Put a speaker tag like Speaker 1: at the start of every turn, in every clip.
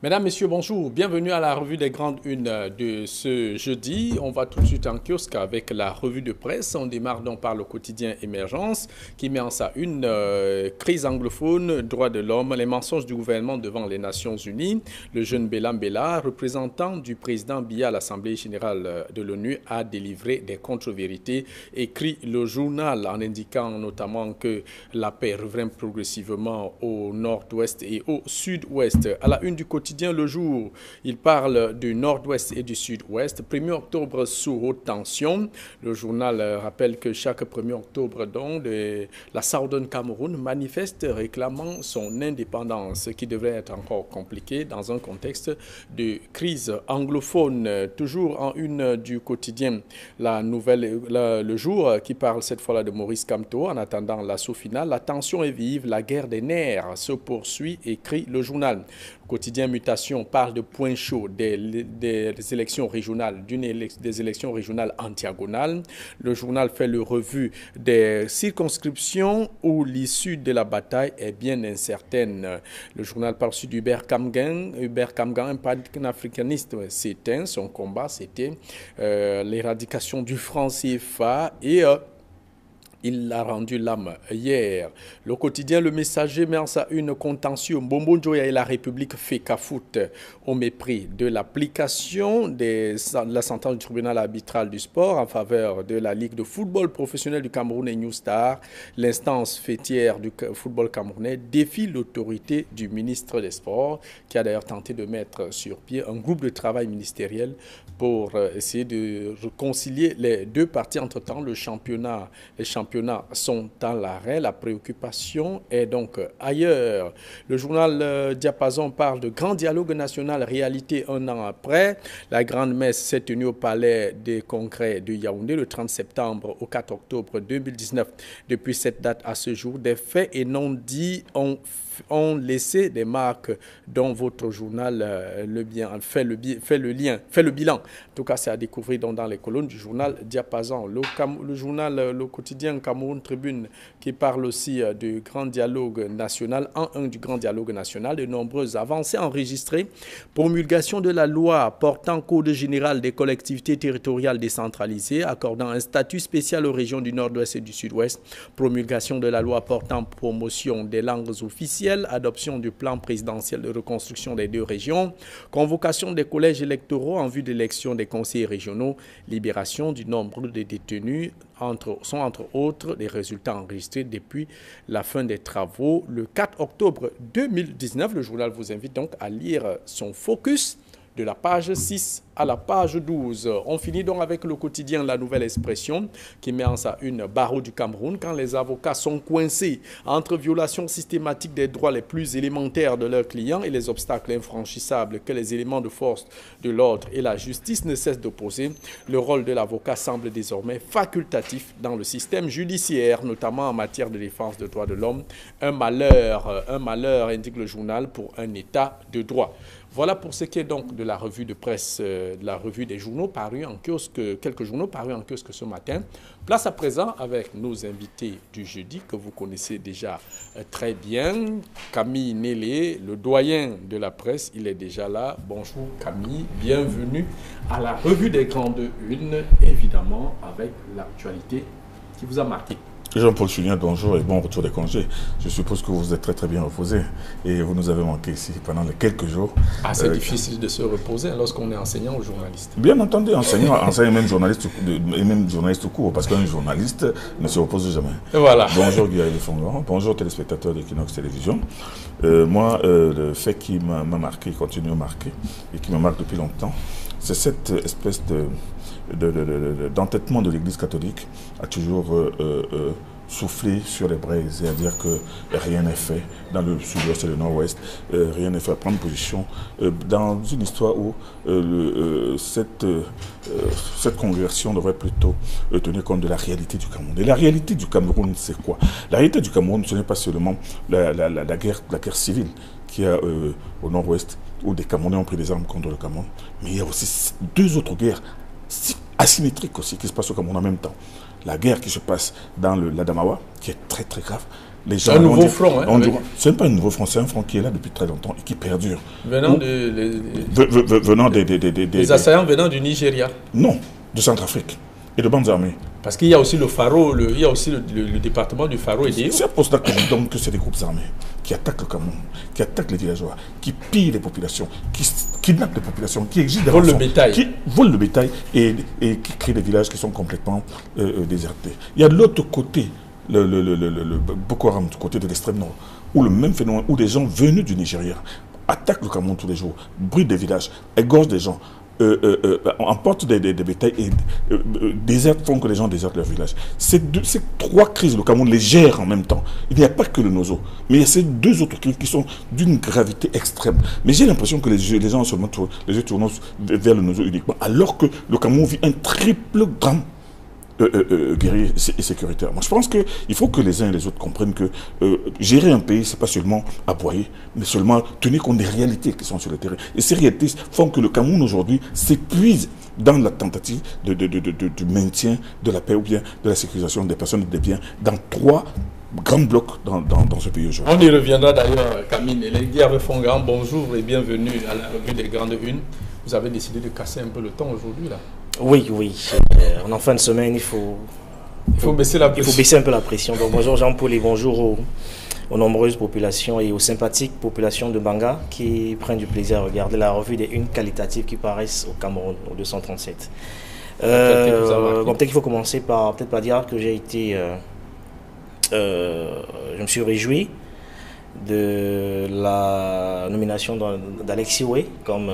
Speaker 1: Mesdames, Messieurs, bonjour. Bienvenue à la revue des grandes unes de ce jeudi. On va tout de suite en kiosque avec la revue de presse. On démarre donc par le quotidien Émergence qui met en sa une crise anglophone, droits de l'homme, les mensonges du gouvernement devant les Nations Unies. Le jeune Bélam Bella, représentant du président Biya à l'Assemblée générale de l'ONU, a délivré des contre-vérités, écrit le journal en indiquant notamment que la paix revient progressivement au nord-ouest et au sud-ouest. À la une du quotidien Le Jour, il parle du nord-ouest et du sud-ouest. 1er octobre sous haute tension. Le journal rappelle que chaque 1er octobre, donc, la Southern Cameroun manifeste réclamant son indépendance, ce qui devrait être encore compliqué dans un contexte de crise anglophone. Toujours en une du quotidien, la nouvelle, Le Jour, qui parle cette fois-là de Maurice Kamto. En attendant l'assaut final, la tension est vive, la guerre des nerfs se poursuit, écrit le journal. Le quotidien Mutation parle de point chaud des élections régionales, des élections régionales antiagonales. Le journal fait le revue des circonscriptions où l'issue de la bataille est bien incertaine. Le journal parle aussi d'Hubert Kamgen. Hubert Kamgen, un panafricaniste, s'éteint. Son combat, c'était l'éradication du franc CFA et il a rendu l'âme hier. Le quotidien Le Messager met en sa une contentieux. Mbombo Njoya et la République fait cafoute au mépris de l'application de la sentence du tribunal arbitral du sport en faveur de la Ligue de football professionnel du Cameroun et New Star. L'instance fêtière du football camerounais défie l'autorité du ministre des Sports qui a d'ailleurs tenté de mettre sur pied un groupe de travail ministériel pour essayer de réconcilier les deux parties. Entre-temps, les championnats sont à l'arrêt. La préoccupation est donc ailleurs. Le journal Diapason parle de grand dialogue national, réalité un an après. La grande messe s'est tenue au palais des congrès de Yaoundé le 30 septembre au 4 octobre 2019. Depuis cette date à ce jour, des faits et non-dits ont laissé des marques dont votre journal fait le bilan. En tout cas, c'est à découvrir dans les colonnes du journal Diapason. Le quotidien Cameroun Tribune qui parle aussi du grand dialogue national, du grand dialogue national, de nombreuses avancées enregistrées, promulgation de la loi portant code général des collectivités territoriales décentralisées, accordant un statut spécial aux régions du nord-ouest et du sud-ouest, promulgation de la loi portant promotion des langues officielles, adoption du plan présidentiel de reconstruction des deux régions, convocation des collèges électoraux en vue d'élection des conseillers régionaux, libération du nombre de détenus sont entre autres des résultats enregistrés depuis la fin des travaux le 4 octobre 2019. Le journal vous invite donc à lire son focus de la page 6 à la page 12. On finit donc avec le quotidien La Nouvelle Expression qui met en sa une barreau du Cameroun quand les avocats sont coincés entre violations systématiques des droits les plus élémentaires de leurs clients et les obstacles infranchissables que les éléments de force de l'ordre et la justice ne cessent d'opposer. Le rôle de l'avocat semble désormais facultatif dans le système judiciaire, notamment en matière de défense des droits de l'homme. Un malheur, indique le journal, pour un état de droit. Voilà pour ce qui est donc de la revue de presse, de la revue des journaux parus en kiosque, quelques journaux parus en kiosque ce matin. Place à présent avec nos invités du jeudi que vous connaissez déjà très bien. Camille Nélé, le doyen de la presse, il est déjà là. Bonjour Camille, bienvenue à la revue des grandes unes, évidemment avec l'actualité qui vous a marqué.
Speaker 2: Jean-Paul Julien, bonjour et bon retour des congés. Je suppose que vous êtes très bien reposé et vous nous avez manqué ici pendant les quelques jours.
Speaker 1: Ah, c'est difficile de se reposer lorsqu'on est enseignant ou journaliste.
Speaker 2: Bien entendu, enseignant et même journaliste tout court, parce qu'un journaliste ne se repose jamais.
Speaker 1: Voilà.
Speaker 2: Bonjour Guillaume Fongan, bonjour téléspectateurs d'Equinox Télévision. Moi, le fait qui m'a marqué, continue à marquer et qui me marque depuis longtemps, c'est cette espèce d'entêtement de l'Église catholique à toujours souffler sur les braises, c'est-à-dire que rien n'est fait dans le sud-ouest et le nord-ouest, rien n'est fait à prendre position dans une histoire où cette congrégation devrait plutôt tenir compte de la réalité du Cameroun. Et la réalité du Cameroun, c'est quoi? La réalité du Cameroun, ce n'est pas seulement la guerre civile qu'il y a au nord-ouest, où des Camerounais ont pris des armes contre le Cameroun, mais il y a aussi deux autres guerres asymétriques aussi qui se passent au Cameroun en même temps. la guerre qui se passe dans l'Adamawa, qui est très très grave. C'est
Speaker 1: un nouveau front. Hein,
Speaker 2: ce n'est pas un nouveau front, c'est un front qui est là depuis très longtemps et qui perdure.
Speaker 1: Venant
Speaker 2: des
Speaker 1: assaillants venant du Nigeria.
Speaker 2: Non, de Centrafrique et de bandes armées.
Speaker 1: Parce qu'il y a aussi le Faro, il y a aussi le département du Faro et des...
Speaker 2: C'est à cause donc que c'est des groupes armés qui attaquent le Cameroun, qui attaquent les villageois, qui pillent les populations, qui kidnappent les populations, qui exigent des
Speaker 1: rançons, qui
Speaker 2: volent le bétail et qui créent des villages qui sont complètement désertés. Il y a de l'autre côté, le Boko Haram, du côté de l'extrême nord, où le même phénomène, où des gens venus du Nigeria attaquent le Cameroun tous les jours, brûlent des villages, égorgent des gens, emportent des bétails et font que les gens désertent leur village. Ces trois crises, le Cameroun les gère en même temps. Il n'y a pas que le Nozo, mais il y a ces deux autres crises qui sont d'une gravité extrême. Mais j'ai l'impression que les gens seulement les yeux tournent vers le Nozo uniquement, alors que le Cameroun vit un triple drame guerrier et sécuritaire. Moi, je pense qu'il faut que les uns et les autres comprennent que gérer un pays, c'est pas seulement aboyer, mais seulement tenir compte des réalités qui sont sur le terrain. Et ces réalités font que le Cameroun aujourd'hui s'épuise dans la tentative du maintien de la paix ou bien de la sécurisation des personnes et des biens dans trois grands blocs dans ce pays aujourd'hui.
Speaker 1: On y reviendra d'ailleurs, Camille. Les Guillaume Fongan, bonjour et bienvenue à la revue des Grandes Unes. Vous avez décidé de casser un peu le temps aujourd'hui, là.
Speaker 3: Oui. En fin de semaine, il faut
Speaker 1: baisser la pression.
Speaker 3: Il faut baisser un peu la pression. Donc, bonjour Jean-Paul et bonjour aux nombreuses populations et aux sympathiques populations de Banga qui prennent du plaisir à regarder la revue des unes qualitatives qui paraissent au Cameroun, au 237. Peut-être qu'il faut commencer par dire que j'ai été... je me suis réjoui de la nomination d'Alexis Oué comme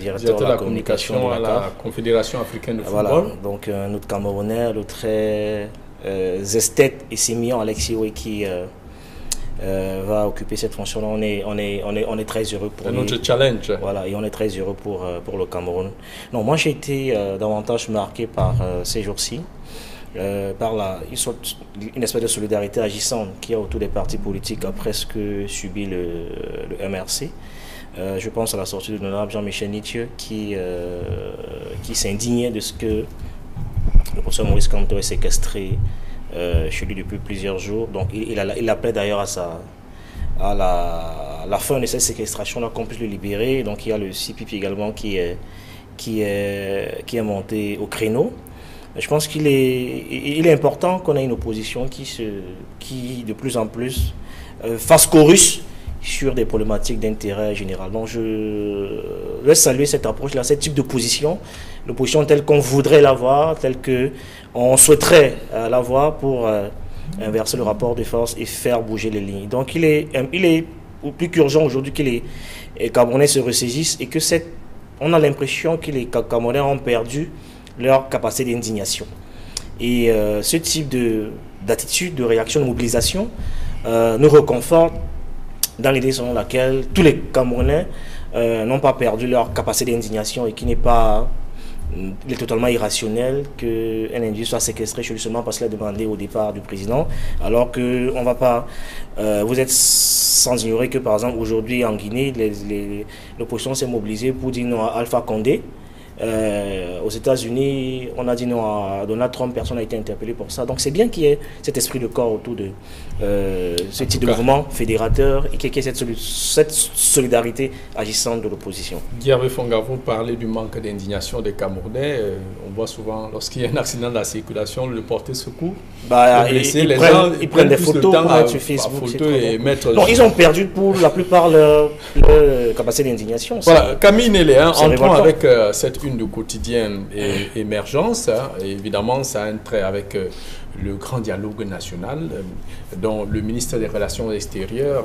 Speaker 3: directeur de la communication
Speaker 1: à la Confédération africaine de football.
Speaker 3: Voilà, donc un autre Camerounais, le très esthète et sémillant Alexis Oué qui va occuper cette fonction-là. On est très heureux pour lui.
Speaker 1: Notre challenge.
Speaker 3: Voilà, et on est très heureux pour le Cameroun. Non, moi j'ai été davantage marqué par ces jours-ci. Par une espèce de solidarité agissante qu'il y a autour des partis politiques après ce que subit le MRC. Je pense à la sortie de l'honorable Jean-Michel Nitieux qui s'indignait de ce que le professeur Maurice Kamto est séquestré chez lui depuis plusieurs jours. Donc il appelait d'ailleurs à la fin de cette séquestration-là qu'on puisse le libérer. Donc il y a le CPP également qui est monté au créneau. Je pense qu'il est important qu'on ait une opposition qui de plus en plus fasse chorus sur des problématiques d'intérêt général. Donc je vais saluer cette approche-là, ce type d'opposition, l'opposition telle qu'on voudrait l'avoir, telle qu'on souhaiterait l'avoir pour inverser le rapport de force et faire bouger les lignes. Donc il est plus qu'urgent aujourd'hui que les Camerounais se ressaisissent et que on a l'impression que les Camerounais ont perdu leur capacité d'indignation. Et ce type d'attitude, de réaction, de mobilisation nous reconforte dans l'idée selon laquelle tous les Camerounais n'ont pas perdu leur capacité d'indignation et qu'il n'est pas totalement irrationnel qu'un individu soit séquestré chez lui seulement parce qu'il a demandé au départ du président, alors que on va pas... vous êtes sans ignorer que par exemple aujourd'hui en Guinée, l'opposition s'est mobilisée pour dire non à Alpha Condé. Aux États-Unis, on a dit non à Donald Trump, personne n'a été interpellé pour ça. Donc c'est bien qu'il y ait cet esprit de corps autour de ce type de mouvement fédérateur et qu'il y ait cette solidarité agissante de l'opposition.
Speaker 1: Guillaume Fonga, vous parlez du manque d'indignation des Camerounais. On voit souvent, lorsqu'il y a un accident de la circulation, le porter secours.
Speaker 3: Ils prennent des photos pour mettre sur Facebook.
Speaker 1: Non,
Speaker 3: ils ont perdu pour la plupart leur capacité d'indignation.
Speaker 1: Voilà, Camille Nélé, entrons avec cette une du quotidien et émergence. Évidemment, ça a un trait avec le grand dialogue national dont le ministre des Relations extérieures,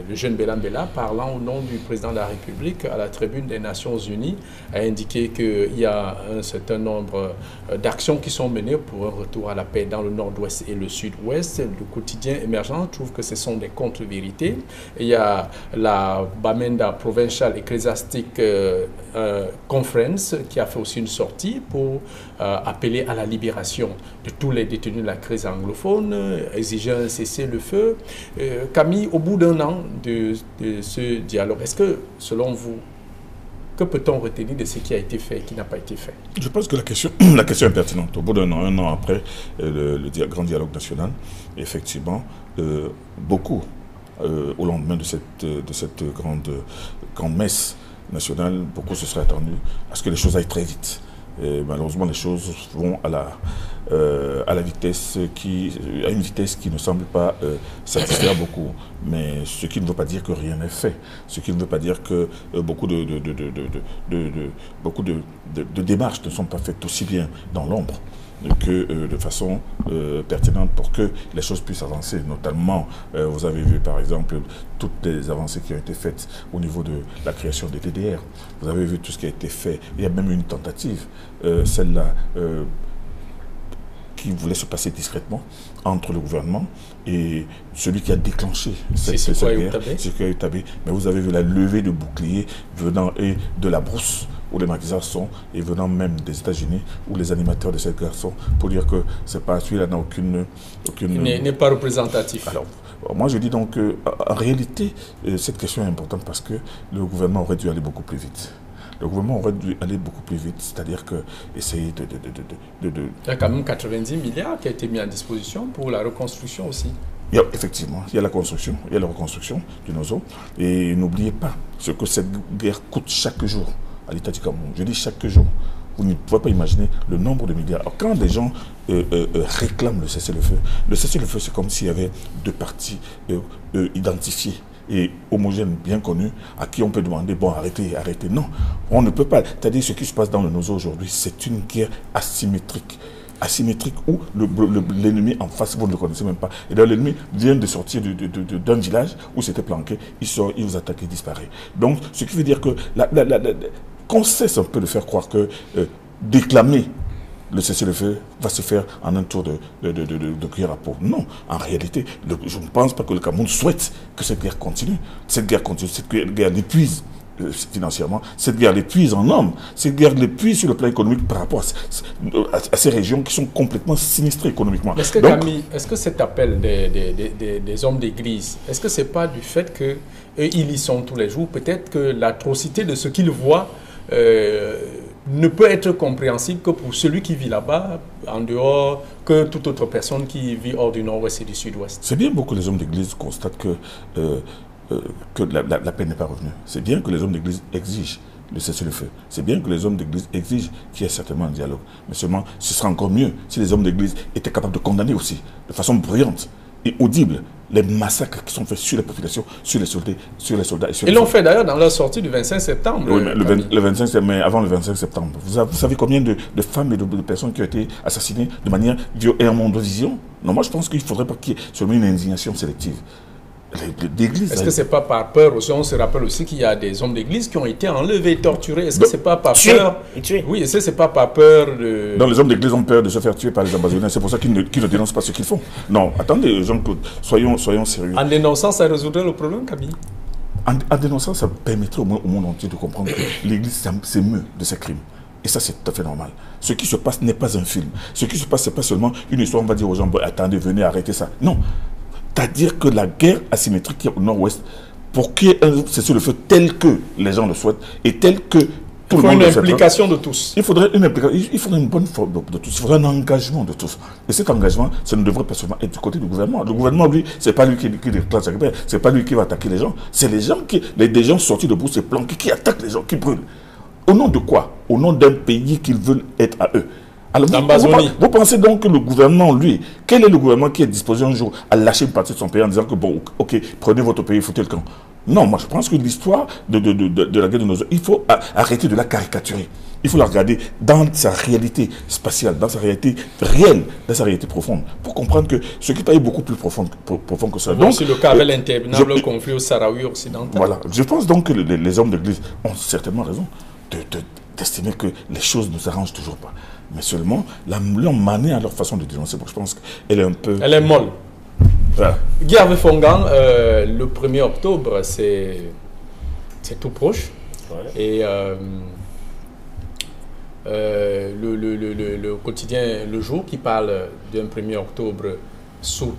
Speaker 1: le jeune Bélan Béla, parlant au nom du président de la République à la tribune des Nations Unies, a indiqué qu'il y a un certain nombre d'actions qui sont menées pour un retour à la paix dans le nord-ouest et le sud-ouest. Le quotidien émergent trouve que ce sont des contre-vérités. Il y a la Bamenda Provincial Ecclesiastic Conference qui a fait aussi une sortie pour appeler à la libération de tous les détenus de la crise anglophone, exiger un cessez-le-feu. Camille, au bout d'un an de ce dialogue, est-ce que, selon vous, Que peut-on retenir de ce qui a été fait et qui n'a pas été fait?
Speaker 2: Je pense que la question est pertinente. Au bout d'un an, un an après le grand dialogue national, effectivement, beaucoup, au lendemain de cette grande messe nationale, beaucoup se seraient attendus à ce que les choses aillent très vite. Et malheureusement, les choses vont à une vitesse qui ne semble pas satisfaire beaucoup. Mais ce qui ne veut pas dire que rien n'est fait. Ce qui ne veut pas dire que beaucoup de démarches ne sont pas faites aussi bien dans l'ombre que de façon pertinente pour que les choses puissent avancer. Notamment, vous avez vu par exemple toutes les avancées qui ont été faites au niveau de la création des DDR. Vous avez vu tout ce qui a été fait. Il y a même eu une tentative, celle-là, qui voulait se passer discrètement entre le gouvernement et celui qui a déclenché cette guerre, mais vous avez vu la levée de boucliers venant et de la brousse où les maquisards sont, et venant même des États-Unis, où les animateurs de cette guerre sont, pour dire que c'est pas celui-là n'a aucune...
Speaker 1: Il n'est pas représentatif.
Speaker 2: Alors, moi je dis donc en réalité, cette question est importante parce que le gouvernement aurait dû aller beaucoup plus vite. Le gouvernement aurait dû aller beaucoup plus vite, c'est-à-dire que essayer de...
Speaker 1: Il y a quand même 90 milliards qui a été mis à disposition pour la reconstruction aussi.
Speaker 2: Effectivement, il y a la construction, il y a la reconstruction du Nozo. Et n'oubliez pas ce que cette guerre coûte chaque jour à l'État du Cameroun. Je dis chaque jour. Vous ne pouvez pas imaginer le nombre de milliards. Alors, quand des gens réclament le cessez-le-feu, c'est comme s'il y avait deux parties identifiées et homogènes, bien connus, à qui on peut demander, bon, arrêtez. Non, on ne peut pas. C'est-à-dire, ce qui se passe dans le Nozo aujourd'hui, c'est une guerre asymétrique où l'ennemi en face, vous ne le connaissez même pas. Et là, l'ennemi vient de sortir d'un village où c'était planqué, il sort, il vous attaque, il disparaît. Donc, ce qui veut dire que qu'on cesse un peu de faire croire que déclamer le cessez-le-feu va se faire en un tour de cuillère à peau. Non, en réalité, je ne pense pas que le Cameroun souhaite que cette guerre continue. Cette guerre l'épuise financièrement, cette guerre l'épuise en hommes, cette guerre l'épuise sur le plan économique par rapport à ces régions qui sont complètement sinistrées économiquement.
Speaker 1: Est-ce que, Camille, est-ce que cet appel des hommes d'église, est-ce que ce n'est pas du fait qu'eux, ils y sont tous les jours, peut-être que l'atrocité de ce qu'ils voient ne peut être compréhensible que pour celui qui vit là-bas, en dehors, que toute autre personne qui vit hors du nord-ouest et du sud-ouest? C'est bien beau que les hommes d'église constatent que la paix n'est pas revenue. C'est bien que les hommes d'église exigent le cessez-le-feu. C'est bien que les hommes d'église exigent qu'il y ait certainement un dialogue. Mais seulement, ce serait encore mieux si les hommes d'église étaient capables de condamner aussi, de façon bruyante et audible, les massacres qui sont faits sur les populations, sur les soldats et sur les... Ils l'ont fait d'ailleurs dans leur sortie du 25 septembre.
Speaker 2: Oui, mais le 25 septembre, mais avant le 25 septembre. Vous savez combien de femmes et de personnes qui ont été assassinées de manière et en mondovision? Non, moi je pense qu'il ne faudrait pas qu'il y ait seulement une indignation sélective. Est-ce
Speaker 1: que ce n'est pas par peur aussi? On se rappelle aussi qu'il y a des hommes d'église qui ont été enlevés, torturés. Est-ce que ce n'est pas par peur? Oui, est-ce que ce n'est pas par peur de...
Speaker 2: Non, les hommes d'église ont peur de se faire tuer par les ambassadeurs. C'est pour ça qu'ils ne dénoncent pas ce qu'ils font. Non, attendez, Jean-Claude, soyons sérieux.
Speaker 1: En dénonçant, ça résoudrait le problème, Camille?
Speaker 2: En dénonçant, ça permettrait au monde entier de comprendre que l'église s'émeut de ces crimes. Et ça, c'est tout à fait normal. Ce qui se passe n'est pas un film. Ce qui se passe, ce n'est pas seulement une histoire, on va dire aux gens, attendez, venez, arrêtez ça. Non. C'est-à-dire que la guerre asymétrique qui est au nord-ouest, pour qu'il y ait un cessez-le-feu tel que les gens le souhaitent et tel que tout le monde le souhaite. Il faut une implication de tous. Il faudrait une bonne forme de tous. Il faudrait un engagement de tous. Et cet engagement, ça ne devrait pas seulement être du côté du gouvernement. Le gouvernement, lui, c'est pas lui qui déclenche la guerre, c'est pas lui qui va attaquer les gens. C'est des gens sortis de brousse et planqués qui attaquent les gens, qui brûlent. Au nom de quoi? Au nom d'un pays qu'ils veulent être à eux. Alors, vous pensez donc que le gouvernement, lui, quel est le gouvernement qui est disposé un jour à lâcher une partie de son pays en disant que, bon, ok, prenez votre pays, foutez le camp? Non, moi je pense que l'histoire de la guerre de Nozo, il faut arrêter de la caricaturer. Il faut la regarder dans sa réalité spatiale, dans sa réalité réelle, dans sa réalité profonde, pour comprendre que ce qui est beaucoup plus profond que ça.
Speaker 1: Donc, c'est le cas avec l'interminable conflit au Sahraoui occidental.
Speaker 2: Voilà, je pense donc que les hommes d'église ont certainement raison d'estimer que les choses ne s'arrangent toujours pas. Mais seulement, leur manière, leur façon de dénoncer, je pense qu'elle est un peu...
Speaker 1: Elle est molle.
Speaker 2: Voilà.
Speaker 1: Guy Hervé Fongan, le 1er octobre, c'est tout proche. Ouais. Et le quotidien Le Jour, qui parle d'un 1er octobre sous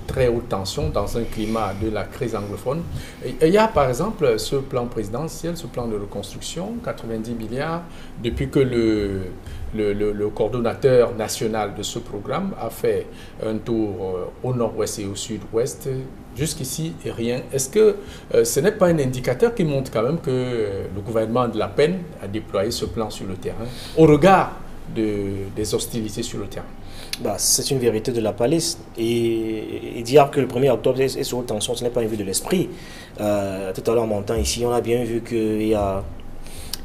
Speaker 1: très haute tension dans un climat de la crise anglophone. Et il y a par exemple ce plan présidentiel, ce plan de reconstruction, 90 milliards, depuis que le coordonnateur national de ce programme a fait un tour au nord-ouest et au sud-ouest. Jusqu'ici, rien. Est-ce que ce n'est pas un indicateur qui montre quand même que le gouvernement a de la peine à déployer ce plan sur le terrain, au regard des hostilités sur le terrain?
Speaker 3: Bah, c'est une vérité de la palisse. Et dire que le 1er octobre est sous haute tension, ce n'est pas une vue de l'esprit. Tout à l'heure, en montant ici, on a bien vu qu'il y a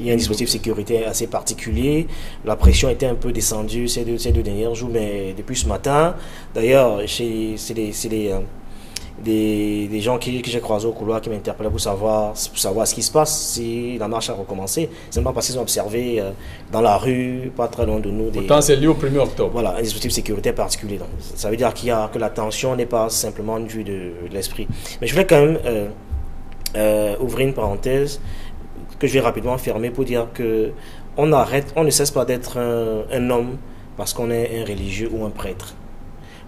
Speaker 3: un dispositif de sécurité assez particulier. La pression était un peu descendue ces deux derniers jours, mais depuis ce matin, d'ailleurs, c'est des gens que j'ai croisés au couloir qui m'interpellaient pour savoir ce qui se passe, si la marche a recommencé. C'est pas parce qu'ils ont observé dans la rue, pas très loin de nous.
Speaker 1: Pourtant, c'est lié au 1er octobre.
Speaker 3: Voilà, un dispositif de sécurité particulier. Donc, ça veut dire que la tension n'est pas simplement une vue de l'esprit. Mais je voulais quand même ouvrir une parenthèse que je vais rapidement fermer pour dire que on ne cesse pas d'être un homme parce qu'on est un religieux ou un prêtre.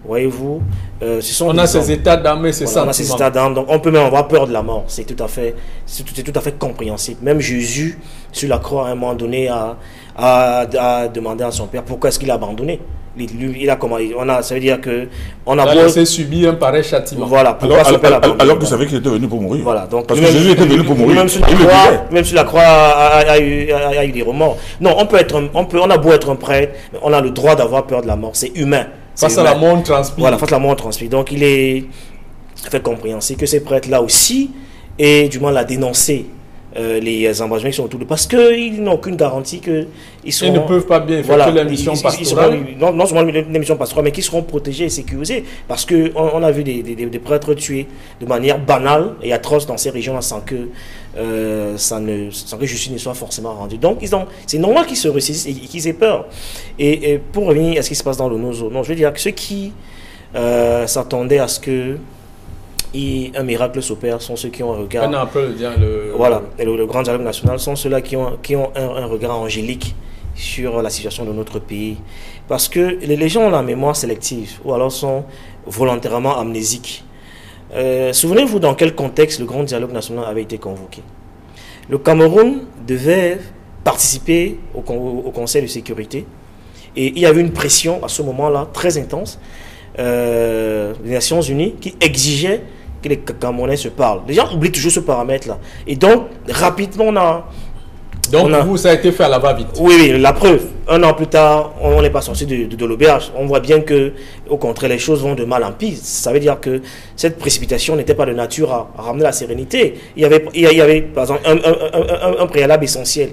Speaker 3: Voyez-vous,
Speaker 1: on a ces états d'âme et ces sentiments.
Speaker 3: On a ces états d'âme, donc on peut même avoir peur de la mort. C'est tout à fait compréhensible. Même Jésus, sur la croix, à un moment donné, a demandé à son Père pourquoi est-ce qu'il a abandonné. Ça veut dire que on a
Speaker 1: laissé subir un pareil châtiment.
Speaker 3: Voilà.
Speaker 2: Alors que vous savez qu'il était venu pour mourir.
Speaker 3: Voilà. Donc,
Speaker 2: parce que Jésus était venu pour mourir.
Speaker 3: Même sur la croix, a eu des remords. Non, on a beau être un prêtre, mais on a le droit d'avoir peur de la mort. C'est humain.
Speaker 1: Face à la mort, on transpire.
Speaker 3: Voilà, face à la mort, on transpire. Donc, il est fait compréhensible que ces prêtres-là aussi, et du moins, l'a dénoncé les embrasements qui sont autour de... Parce qu'ils n'ont aucune garantie qu'ils
Speaker 1: ne peuvent pas bien faire l'émission pastorale.
Speaker 3: Non seulement l'émission pastorale, mais qu'ils seront protégés et sécurisés. Parce qu'on a vu des prêtres tués de manière banale et atroce dans ces régions-là sans que justice ne soit forcément rendue. Donc, c'est normal qu'ils se ressaisissent et qu'ils aient peur. Et pour revenir à ce qui se passe dans le Nozo, non, je veux dire que ceux qui s'attendaient à ce que un miracle s'opère sont ceux qui ont un regard. Voilà, et le grand dialogue national sont ceux-là qui ont un regard angélique sur la situation de notre pays. Parce que les gens ont la mémoire sélective ou alors sont volontairement amnésiques. Souvenez-vous dans quel contexte le grand dialogue national avait été convoqué. Le Cameroun devait participer au Conseil de sécurité et il y avait une pression à ce moment-là très intense des Nations Unies qui exigeait que les Camerounais se parlent. Les gens oublient toujours ce paramètre-là. Et donc, rapidement,
Speaker 1: ça a été fait à la va-vite.
Speaker 3: Oui, la preuve. Un an plus tard, on n'est pas sorti de l'auberge. On voit bien que, au contraire, les choses vont de mal en pis. Ça veut dire que cette précipitation n'était pas de nature à ramener la sérénité. Il y avait par exemple, un préalable essentiel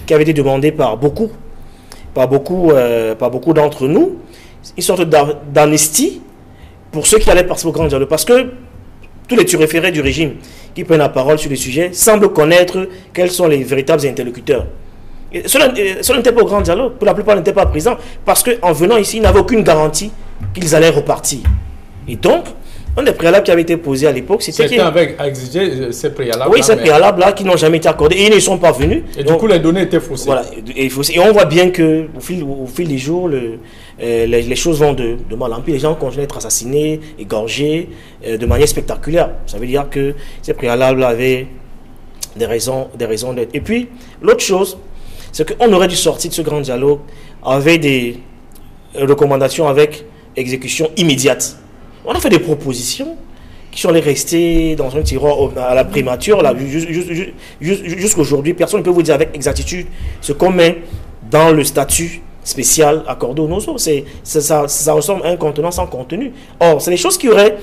Speaker 3: qui avait été demandé par beaucoup d'entre nous, une sorte d'amnistie pour ceux qui allaient participer au grand dialogue. Parce que tous les turiférés du régime qui prennent la parole sur le sujet semblent connaître quels sont les véritables interlocuteurs. Cela n'était pas au grand dialogue. Pour la plupart, n'étaient pas présents. Parce qu'en venant ici, ils n'avaient aucune garantie qu'ils allaient repartir. Et donc, un des préalables qui avait été posé à l'époque,
Speaker 1: c'était avec exiger ces préalables.
Speaker 3: Oui, ces préalables-là qui n'ont jamais été accordés et ils ne sont pas venus.
Speaker 1: Et donc, du coup, les données étaient faussées.
Speaker 3: Voilà, et on voit bien que au fil des jours, les choses vont de mal en pis. Les gens continuent d'être assassinés, égorgés de manière spectaculaire. Ça veut dire que ces préalables avaient des raisons d'être. Et puis, l'autre chose, c'est qu'on aurait dû sortir de ce grand dialogue avec des recommandations avec exécution immédiate. On a fait des propositions qui sont allées rester dans un tiroir à la primature. Jusqu'aujourd'hui, personne ne peut vous dire avec exactitude ce qu'on met dans le statut spécial accordé aux Nozo. Ça ressemble à un contenant sans contenu. Or, c'est des choses qui auraient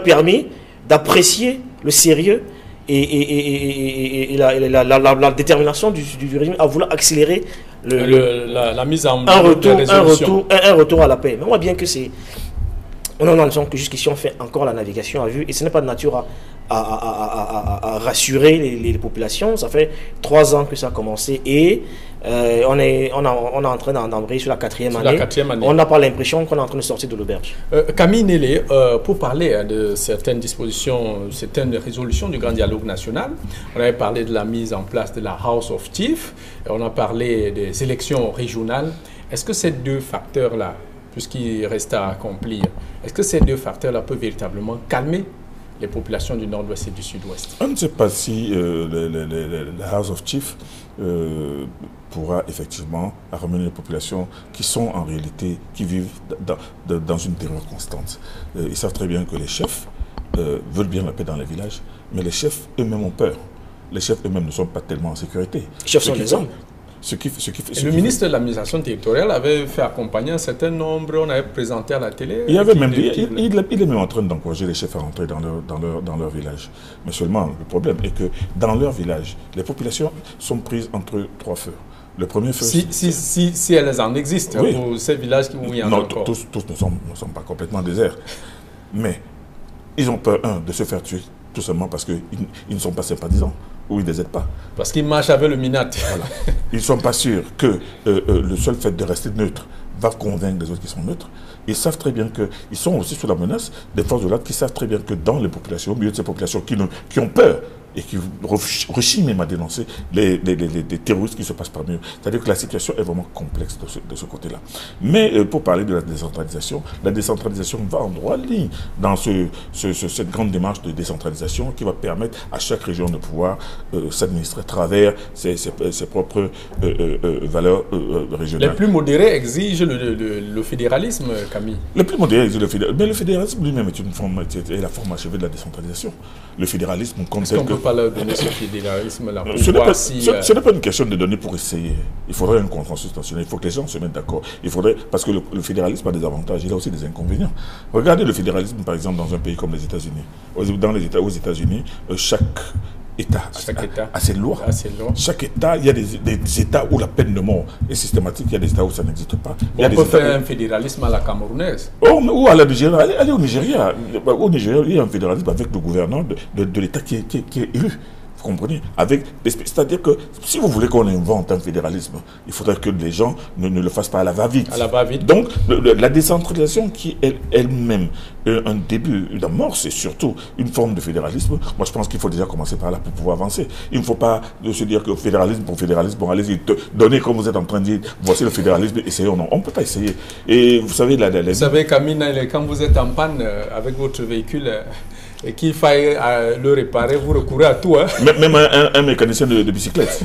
Speaker 3: permis d'apprécier le sérieux et la détermination du régime à vouloir accélérer
Speaker 1: la mise en
Speaker 3: un retour à la paix. Mais on voit bien que c'est... On a l'impression que jusqu'ici on fait encore la navigation à vue et ce n'est pas de nature à rassurer les populations. Ça fait 3 ans que ça a commencé et on est en train d'embrayer sur la 4e année. On n'a pas l'impression qu'on est en train de sortir de l'auberge.
Speaker 1: Camille Nélé, pour parler de certaines dispositions, certaines résolutions du Grand Dialogue National, on avait parlé de la mise en place de la House of Chiefs, on a parlé des élections régionales. Est-ce que ces deux facteurs-là, puisqu'il reste à accomplir, Est-ce que ces deux facteurs-là peuvent véritablement calmer les populations du nord-ouest et du sud-ouest?
Speaker 2: On ne sait pas si la House of Chiefs pourra effectivement ramener les populations qui sont en réalité, qui vivent dans une terreur constante. Ils savent très bien que les chefs veulent bien la paix dans les villages, mais les chefs eux-mêmes ont peur. Les chefs eux-mêmes ne sont pas tellement en sécurité.
Speaker 3: Les chefs sont les hommes.
Speaker 1: Le ministre de l'administration territoriale avait fait accompagner un certain nombre, on avait présenté à la télé.
Speaker 2: Il est même en train d'encourager les chefs à rentrer dans leur village. Mais seulement, le problème est que dans leur village, les populations sont prises entre trois feux. Le premier feu...
Speaker 1: Si elles en existent, oui. Pour ces villages où il y en a encore.
Speaker 2: Tous ne sont pas complètement déserts. Mais ils ont peur, de se faire tuer, tout simplement parce qu'ils ne sont pas sympathisants. Ou ils ne les aident pas.
Speaker 1: Parce qu'ils marchent avec le Minat.
Speaker 2: Voilà. Ils ne sont pas sûrs que le seul fait de rester neutre va convaincre les autres qui sont neutres. Ils savent très bien qu'ils sont aussi sous la menace des forces de l'ordre qui savent très bien que dans les populations, au milieu de ces populations qui ont peur et qui rechignent même à dénoncer les terroristes qui se passent parmi eux. C'est-à-dire que la situation est vraiment complexe de ce côté-là. Mais pour parler de la décentralisation va en droit ligne dans cette grande démarche de décentralisation qui va permettre à chaque région de pouvoir s'administrer à travers ses propres valeurs régionales.
Speaker 1: Les plus modérés exigent le fédéralisme, Camille.
Speaker 2: Les plus modérés exigent le fédéralisme. Mais le fédéralisme lui-même est la forme achevée de la décentralisation. Le fédéralisme comme tel que...
Speaker 1: pas leur donner ce fédéralisme-là.
Speaker 2: Ce n'est pas une question de donner pour essayer. Il faudrait un consensus national. Il faut que les gens se mettent d'accord. Parce que le fédéralisme a des avantages, il a aussi des inconvénients. Regardez le fédéralisme, par exemple, dans un pays comme les États-Unis. Aux États-Unis, chaque État a ses lois. Chaque État, il y a des États où la peine de mort est systématique, il y a des États où ça n'existe pas.
Speaker 1: On peut faire un fédéralisme à la camerounaise.
Speaker 2: Ou à la Nigeria. Allez au Nigeria. Au Nigeria, il y a un fédéralisme avec le gouverneur de l'État qui est élu. Vous comprenez? C'est-à-dire que si vous voulez qu'on invente un fédéralisme, il faudrait que les gens ne le fassent pas à la va-vite. Donc, la décentralisation qui est elle-même un début, une amorce, c'est surtout une forme de fédéralisme. Moi, je pense qu'il faut déjà commencer par là pour pouvoir avancer. Il ne faut pas se dire que fédéralisme pour fédéralisme, bon, allez-y, donnez comme vous êtes en train de dire, voici le fédéralisme, essayons. Non, on ne peut pas essayer. Et vous savez,
Speaker 1: vous savez, Camille, quand vous êtes en panne avec votre véhicule, et qu'il faille le réparer, vous recourez à tout. Hein.
Speaker 2: Même un mécanicien de bicyclette.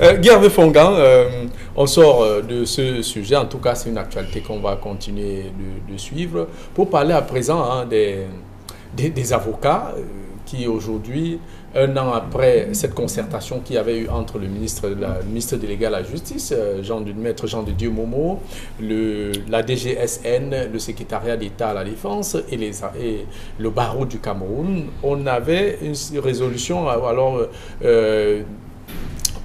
Speaker 1: Guy Fongan, on sort de ce sujet. En tout cas, c'est une actualité qu'on va continuer de suivre. Pour parler à présent des avocats qui aujourd'hui, un an après cette concertation qu'il y avait eu entre le ministre délégué à la justice, maître Jean de Dieu Momo, la DGSN, le secrétariat d'État à la défense et le barreau du Cameroun, on avait une résolution,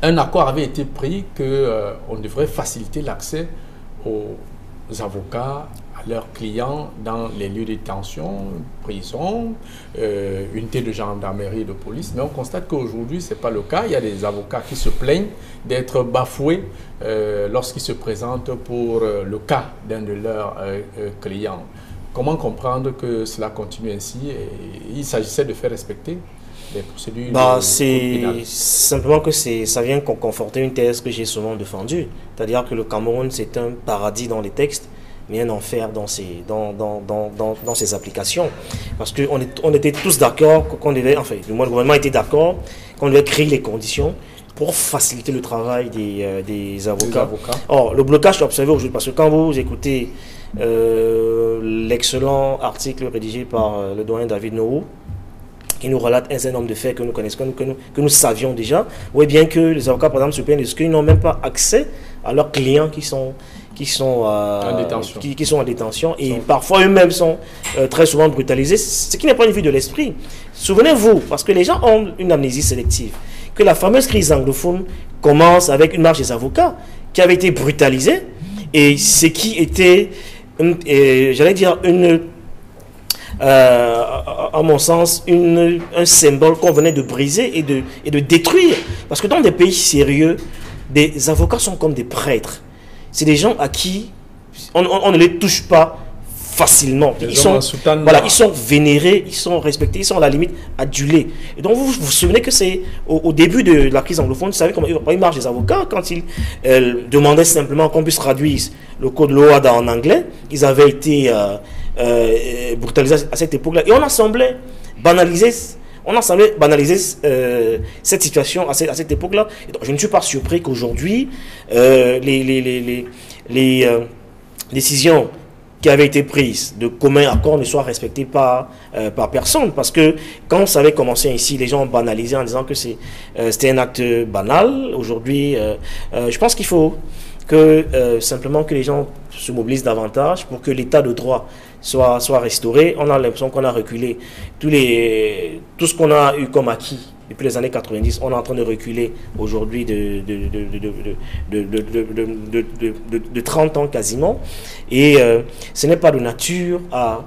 Speaker 1: un accord avait été pris qu'on devrait faciliter l'accès aux avocats, à leurs clients dans les lieux de détention, prison, unité de gendarmerie et de police. Mais on constate qu'aujourd'hui, ce n'est pas le cas. Il y a des avocats qui se plaignent d'être bafoués lorsqu'ils se présentent pour le cas d'un de leurs clients. Comment comprendre que cela continue ainsi? Et il s'agissait de faire respecter les procédures
Speaker 3: c'est simplement que ça vient conforter une thèse que j'ai souvent défendue. C'est-à-dire que le Cameroun, c'est un paradis dans les textes, mais un enfer dans ses applications. Parce qu'on était tous d'accord qu'on devait, enfin, du moins le gouvernement était d'accord qu'on devait créer les conditions pour faciliter le travail des avocats. Or, le blocage est observé aujourd'hui, parce que quand vous écoutez l'excellent article rédigé par le doyen David Nourou, qui nous relate un certain nombre de faits que nous connaissons, que nous savions déjà, ou bien que les avocats, par exemple, se plaignent de ce qu'ils n'ont même pas accès à leurs clients qui sont en détention et parfois eux-mêmes sont très souvent brutalisés, ce qui n'est pas une vue de l'esprit. Souvenez-vous, parce que les gens ont une amnésie sélective, que la fameuse crise anglophone commence avec une marche des avocats qui avait été brutalisée et ce qui était, j'allais dire, à mon sens, un symbole qu'on venait de briser et de détruire. Parce que dans des pays sérieux, des avocats sont comme des prêtres. C'est des gens à qui on ne les touche pas facilement.
Speaker 1: Ils sont,
Speaker 3: voilà, ils sont vénérés, ils sont respectés, ils sont à la limite adulés. Et donc vous vous souvenez que c'est au début de la crise anglophone, vous savez comment il marche les avocats quand ils demandaient simplement qu'on puisse traduire le code Loada en anglais. Ils avaient été brutalisés à cette époque-là. Et on a semblé banaliser cette situation à cette époque-là. Je ne suis pas surpris qu'aujourd'hui, les décisions qui avaient été prises de commun accord ne soient respectées par personne. Parce que quand ça avait commencé ici, les gens ont banalisé en disant que c'était un acte banal. Aujourd'hui, je pense qu'il faut simplement que les gens se mobilisent davantage pour que l'état de droit soit restauré. On a l'impression qu'on a reculé. Tout ce qu'on a eu comme acquis depuis les années 90, on est en train de reculer aujourd'hui de 30 ans quasiment. Et ce n'est pas de nature à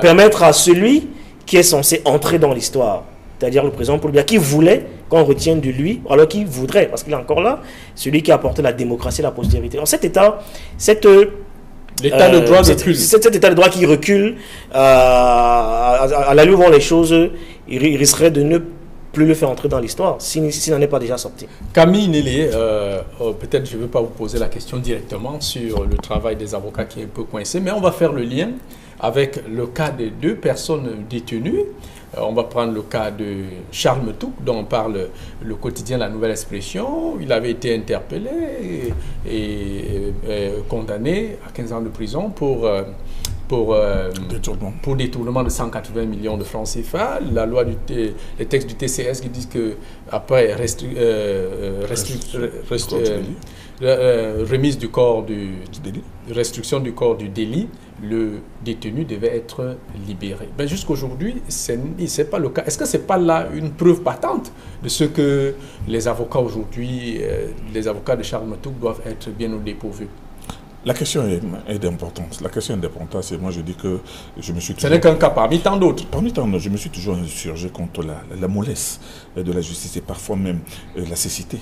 Speaker 3: permettre à celui qui est censé entrer dans l'histoire, c'est-à-dire le président Paul Biya, qui voulait qu'on retienne de lui, alors qu'il voudrait, parce qu'il est encore là, celui qui a apporté la démocratie et la postérité. En cet état, l'état de droit recule. Cet état de droit qui recule, à l'allure où vont les choses, il risquerait de ne plus le faire entrer dans l'histoire, s'il n'en est pas déjà sorti.
Speaker 1: Camille Nélé, peut-être je ne veux pas vous poser la question directement sur le travail des avocats qui est un peu coincé, mais on va faire le lien avec le cas des 2 personnes détenues. On va prendre le cas de Charles Metouk, dont parle le quotidien La Nouvelle Expression. Il avait été interpellé et condamné à 15 ans de prison pour détournement de 180 millions de francs CFA. La loi les textes du TCS qui disent que après remise du corps restriction du corps du délit, le détenu devait être libéré. Ben, jusqu'aujourd'hui, ce n'est pas le cas. Est-ce que ce n'est pas là une preuve patente de ce que les avocats aujourd'hui, les avocats de Charles Metouk doivent être bien au dépourvu?
Speaker 2: La question est d'importance. La question est d'importance et moi je dis que je me suis toujours...
Speaker 1: Ce n'est qu'un cas parmi tant d'autres.
Speaker 2: Parmi tant d'autres, je me suis toujours insurgé contre la mollesse de la justice et parfois même la cécité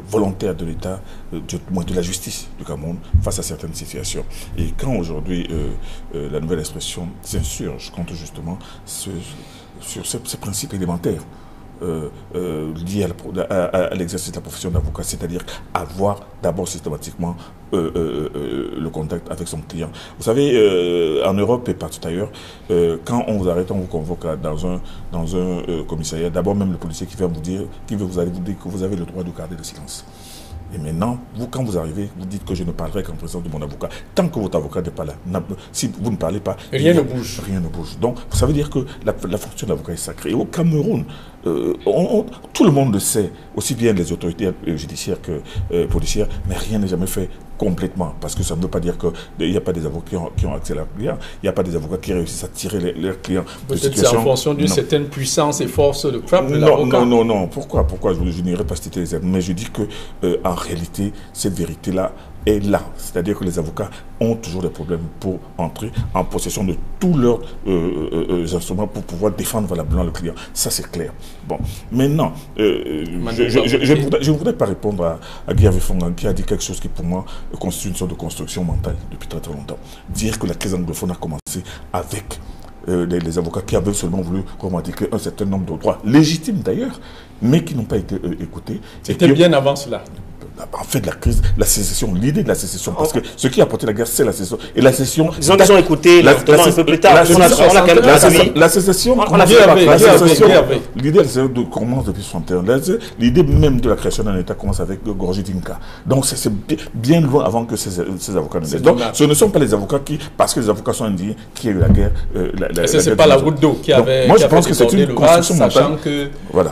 Speaker 2: volontaire de l'État, de la justice du Cameroun face à certaines situations. Et quand aujourd'hui La Nouvelle Expression s'insurge contre justement sur ces principes élémentaires liés à l'exercice de la profession d'avocat, c'est-à-dire avoir d'abord systématiquement le contact avec son client. Vous savez, en Europe et partout ailleurs, quand on vous arrête, on vous convoque dans un commissariat, d'abord même le policier qui va vous dire, vous dire que vous avez le droit de garder le silence. Et maintenant, quand vous arrivez, vous dites que je ne parlerai qu'en présence de mon avocat. Tant que votre avocat n'est pas là, si vous ne parlez pas,
Speaker 1: rien ne bouge.
Speaker 2: Rien ne bouge. Donc, ça veut dire que la fonction d'avocat est sacrée. Et au Cameroun, tout le monde le sait, aussi bien les autorités judiciaires que policières, mais rien n'est jamais fait complètement. Parce que ça ne veut pas dire qu'il n'y a pas des avocats qui ont accès à leurs clients, il n'y a pas des avocats qui réussissent à tirer leurs clients de situation.
Speaker 1: Peut-être c'est en fonction d'une certaine puissance et force de frappe de l'avocat.
Speaker 2: Non. Pourquoi je n'irai pas citer les aides, mais je dis que en réalité, cette vérité-là est là. C'est-à-dire que les avocats ont toujours des problèmes pour entrer en possession de tous leurs instruments pour pouvoir défendre valablement le client. Ça, c'est clair. Bon, maintenant, je ne voudrais pas répondre à Guy Fongan qui a dit quelque chose qui, pour moi, constitue une sorte de construction mentale depuis très très longtemps. Dire que la crise anglophone a commencé avec les avocats qui avaient seulement voulu revendiquer un certain nombre de droits, légitimes d'ailleurs, mais qui n'ont pas été écoutés.
Speaker 1: C'était bien avant cela.
Speaker 2: En fait, la crise, la sécession, l'idée de la sécession, parce que ce qui a apporté la guerre, c'est la sécession. Et la sécession...
Speaker 3: Disons qu'ils ont écouté un peu plus tard.
Speaker 2: La sécession, l'idée commence depuis 61. L'idée même de la création d'un État commence avec Gorgui Dinka. Donc, c'est bien loin avant que ces avocats ne naissent. Donc, ce ne sont pas les avocats qui, parce que les avocats sont indignés, qui a eu la guerre.
Speaker 1: Ce n'est pas la goutte d'eau qui avait...
Speaker 2: Moi, je pense que c'est une construction mentale.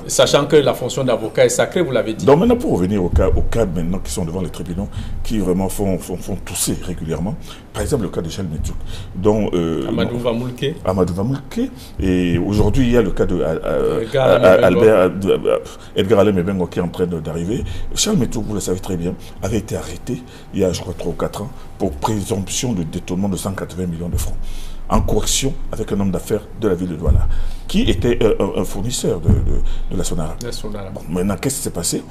Speaker 1: Sachant que la fonction d'avocat est sacrée, vous l'avez dit.
Speaker 2: Donc, maintenant, pour revenir au cas maintenant qui sont devant les tribunaux, qui vraiment font tousser régulièrement. Par exemple, le cas de Charles Metouk, dont
Speaker 1: Amadou Vamoulke,
Speaker 2: et aujourd'hui il y a le cas de Edgar Alem Ebengo qui est en train d'arriver. Charles Metouk, vous le savez très bien, avait été arrêté il y a, je crois, 3 ou 4 ans pour présomption de détournement de 180 millions de francs, en coaction avec un homme d'affaires de la ville de Douala, qui était un fournisseur de la Sonara. Bon, maintenant, qu'est-ce qui s'est passé?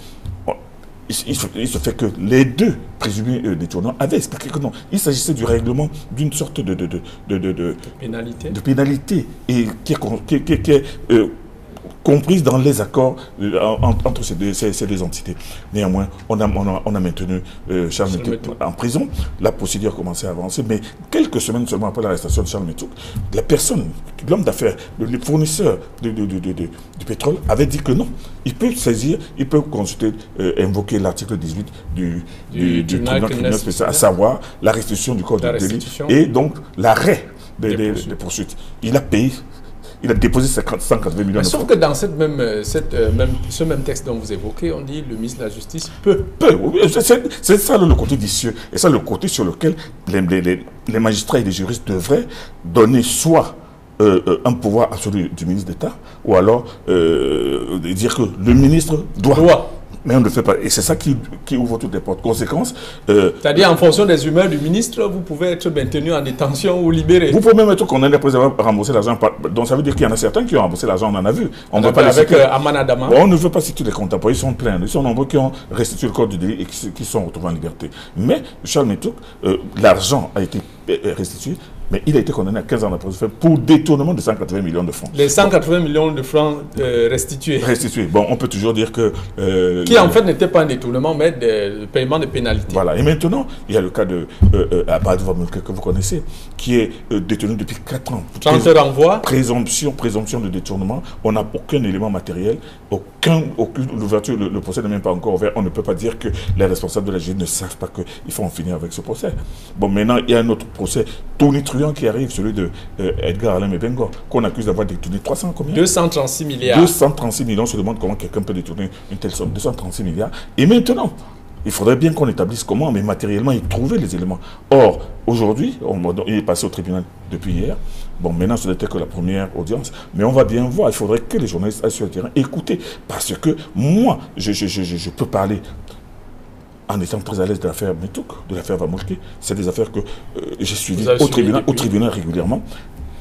Speaker 2: il se fait que les deux présumés détournants avaient expliqué que non, il s'agissait du règlement d'une sorte de pénalité et qui est comprise dans les accords entre ces deux entités. Néanmoins, on a maintenu Charles Metouk en prison. La procédure a commencé à avancer, mais quelques semaines seulement après l'arrestation de Charles Metouk, la personne, l'homme d'affaires, le fournisseur du pétrole avait dit que non. Il peut saisir, il peut consulter, invoquer l'article 18 du tribunal criminel spécial, à savoir la restitution du code de délit et donc l'arrêt des poursuites. Il a payé. Il a déposé 180 millions de francs.
Speaker 1: Sauf que dans ce même texte dont vous évoquez, on dit le ministre de la Justice peut.
Speaker 2: C'est ça le côté vicieux. Et ça le côté sur lequel les magistrats et les juristes devraient donner soit un pouvoir à celui du ministre d'État, ou alors dire que le ministre doit. Mais on ne le fait pas. Et c'est ça qui ouvre toutes les portes. Conséquence.
Speaker 1: C'est-à-dire, en fonction des humeurs du ministre, vous pouvez être maintenu en détention ou libéré.
Speaker 2: Vous pouvez même être condamné après avoir remboursé l'argent. Donc ça veut dire qu'il y en a certains qui ont remboursé l'argent, on en a vu.
Speaker 1: On va pas avec Aman Adama.
Speaker 2: Bon, on ne veut pas citer les contemporains, ils sont pleins. Ils sont nombreux qui ont restitué le code du délit et qui sont retrouvés en liberté. Mais Charles Metouk, l'argent a été restitué. Mais il a été condamné à 15 ans de prison pour détournement de 180 millions de francs.
Speaker 1: Les 180 millions de francs restitués.
Speaker 2: Restitués. Bon, on peut toujours dire que...
Speaker 1: qui en fait n'était pas un détournement, mais le paiement de pénalités.
Speaker 2: Voilà. Et maintenant, il y a le cas de Abad Vamulke que vous connaissez, qui est détenu depuis 4 ans.
Speaker 1: 30 renvois.
Speaker 2: Présomption de détournement. On n'a aucun élément matériel, aucune l'ouverture, le procès n'est même pas encore ouvert. On ne peut pas dire que les responsables de la justice ne savent pas qu'il faut en finir avec ce procès. Bon, maintenant, il y a un autre procès tonitruant qui arrive, celui de Edgar Alain Mebengo, qu'on accuse d'avoir détourné 300 combien
Speaker 1: 236 milliards.
Speaker 2: 236 millions, on se demande comment quelqu'un peut détourner une telle somme, 236 milliards. Et maintenant, il faudrait bien qu'on établisse comment, mais matériellement, il trouvait les éléments. Or, aujourd'hui, il est passé au tribunal depuis hier. Bon, maintenant, ce n'était que la première audience. Mais on va bien voir, il faudrait que les journalistes aillent sur le terrain écouter. Parce que moi, je peux parler en étant très à l'aise de l'affaire Metouk, de l'affaire Vamulke. C'est des affaires que j'ai suivies au tribunal régulièrement.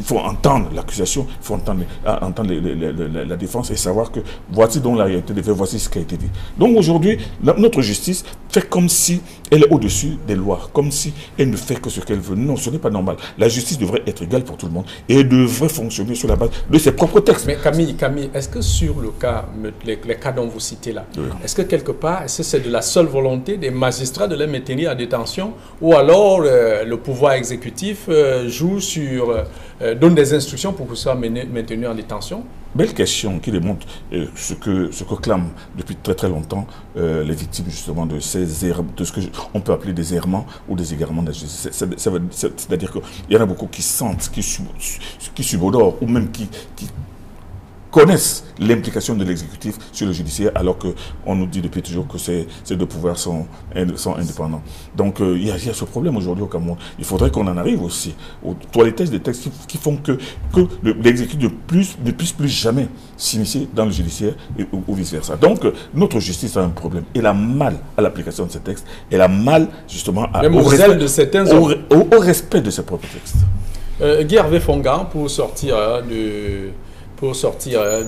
Speaker 2: Il faut entendre l'accusation, il faut entendre la défense et savoir que voici donc la réalité des faits, voici ce qui a été dit. Donc aujourd'hui, notre justice fait comme si elle est au-dessus des lois, comme si elle ne fait que ce qu'elle veut. Non, ce n'est pas normal. La justice devrait être égale pour tout le monde et elle devrait fonctionner sur la base de ses propres textes.
Speaker 1: Mais Camille, est-ce que sur le cas, les cas dont vous citez là, oui, est-ce que quelque part, est-ce que c'est de la seule volonté des magistrats de les maintenir en détention ou alors le pouvoir exécutif joue sur... donne des instructions pour que ce soit maintenu en détention?
Speaker 2: Belle question qui démontre ce que clament depuis très très longtemps les victimes justement de de ce qu'on peut appeler des errements ou des égarements de la justice. C'est-à-dire qu'il y en a beaucoup qui sentent, qui subodorent ou même qui connaissent l'implication de l'exécutif sur le judiciaire, alors qu'on nous dit depuis toujours que ces deux pouvoirs sont indépendants. Donc il y a ce problème aujourd'hui au Cameroun. Il faudrait qu'on en arrive aussi au toilettage des textes qui font que l'exécutif ne puisse plus jamais s'immiscer dans le judiciaire ou vice-versa. Donc notre justice a un problème. Elle a mal à l'application de ces textes. Elle a mal justement au respect de ses propres textes.
Speaker 1: Guy Hervé Fongan, pour sortir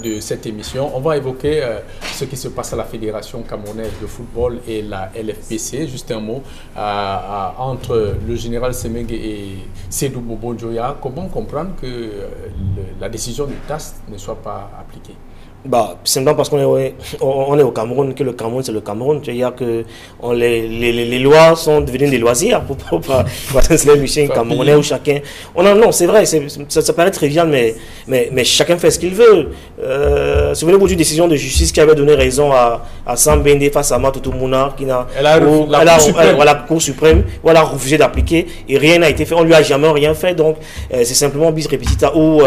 Speaker 1: de cette émission, on va évoquer ce qui se passe à la Fédération camerounaise de football et la LFPC. Juste un mot entre le général Semengue et Sédou Bobo Njoya. Comment comprendre que la décision du TAS ne soit pas appliquée?
Speaker 3: Simplement parce qu'on est au Cameroun, que le Cameroun c'est le Cameroun. C'est-à-dire que les lois sont devenues des loisirs pour les musiciens camerounais où chacun... Non, c'est vrai, ça paraît trivial, mais chacun fait ce qu'il veut. Souvenez-vous d'une décision de justice qui avait donné raison à Sam Bende face à Matutu Mouna, la Cour suprême, où elle a refusé d'appliquer et rien n'a été fait. On lui a jamais rien fait, donc c'est simplement bis repetita où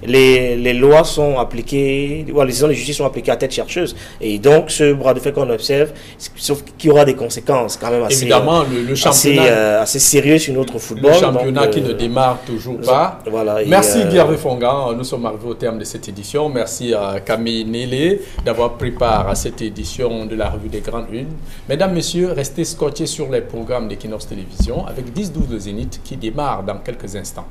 Speaker 3: les lois sont appliquées... Les décisions de justice sont appliquées à tête chercheuse. Et donc, ce bras de fer qu'on observe, sauf qu'il y aura des conséquences quand même assez,
Speaker 1: évidemment, le championnat,
Speaker 3: assez sérieux sur notre football.
Speaker 1: Le championnat qui ne démarre toujours pas.
Speaker 3: Voilà,
Speaker 1: merci Guy Hervé Fongan. Nous sommes arrivés au terme de cette édition. Merci à Camille Nélé d'avoir pris part à cette édition de la Revue des Grandes Unes. Mesdames, Messieurs, restez scotchés sur les programmes d'Equinox Télévision avec 10-12 de Zénith qui démarre dans quelques instants.